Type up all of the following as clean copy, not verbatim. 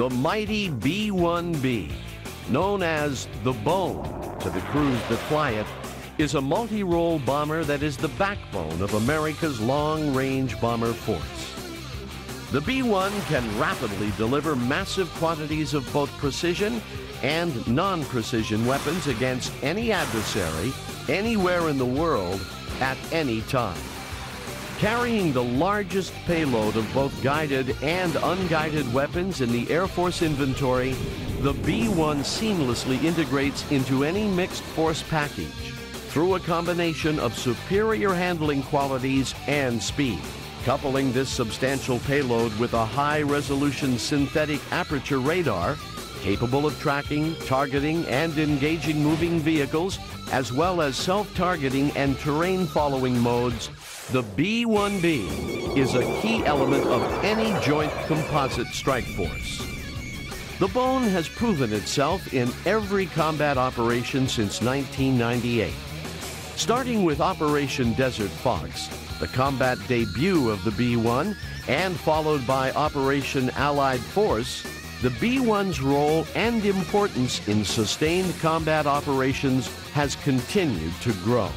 The mighty B-1B, known as the Bone to the crews that fly it, is a multi-role bomber that is the backbone of America's long-range bomber force. The B-1 can rapidly deliver massive quantities of both precision and non-precision weapons against any adversary, anywhere in the world, at any time. Carrying the largest payload of both guided and unguided weapons in the Air Force inventory, the B-1 seamlessly integrates into any mixed force package through a combination of superior handling qualities and speed. Coupling this substantial payload with a high-resolution synthetic aperture radar, capable of tracking, targeting, and engaging moving vehicles, as well as self-targeting and terrain-following modes, the B-1B is a key element of any joint composite strike force. The Bone has proven itself in every combat operation since 1998. Starting with Operation Desert Fox, the combat debut of the B-1, and followed by Operation Allied Force, the B-1's role and importance in sustained combat operations has continued to grow.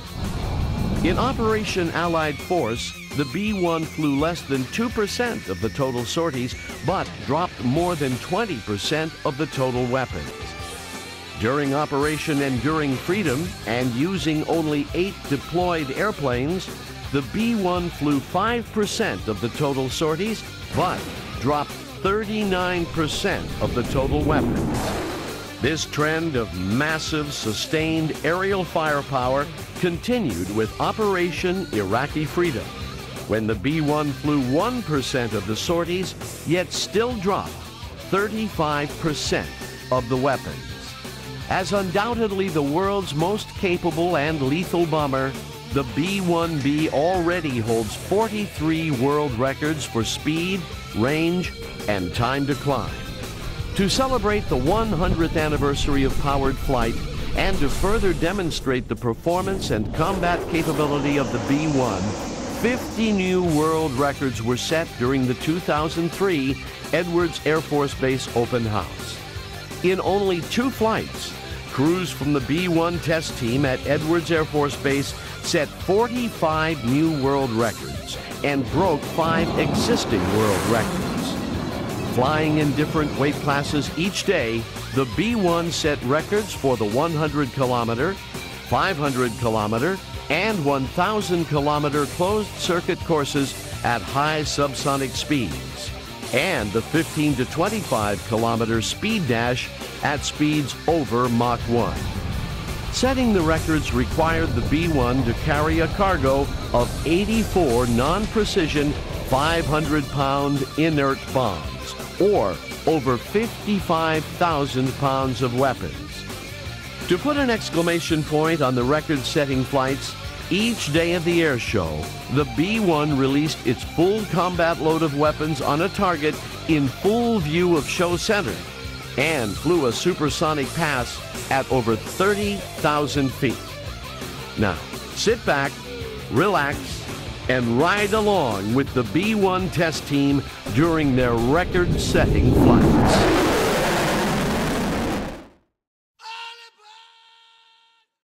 In Operation Allied Force, the B-1 flew less than 2% of the total sorties, but dropped more than 20% of the total weapons. During Operation Enduring Freedom, and using only 8 deployed airplanes, the B-1 flew 5% of the total sorties, but dropped 39% of the total weapons. This trend of massive, sustained aerial firepower continued with Operation Iraqi Freedom, when the B-1 flew 1% of the sorties, yet still dropped 35% of the weapons. As undoubtedly the world's most capable and lethal bomber, the B-1B already holds 43 world records for speed, range, and time to climb. To celebrate the 100th anniversary of powered flight and to further demonstrate the performance and combat capability of the B-1, 50 new world records were set during the 2003 Edwards Air Force Base Open House. In only 2 flights, crews from the B-1 test team at Edwards Air Force Base set 45 new world records and broke 5 existing world records. Flying in different weight classes each day, the B-1 set records for the 100-kilometer, 500-kilometer, and 1,000-kilometer closed-circuit courses at high subsonic speeds, and the 15 to 25-kilometer speed dash at speeds over Mach 1. Setting the records required the B-1 to carry a cargo of 84 non-precision 500-pound inert bombs, or over 55,000 pounds of weapons. To put an exclamation point on the record-setting flights, each day of the air show, the B-1 released its full combat load of weapons on a target in full view of show center and flew a supersonic pass at over 30,000 feet. Now, sit back, relax, and ride along with the B-1 test team during their record-setting flight.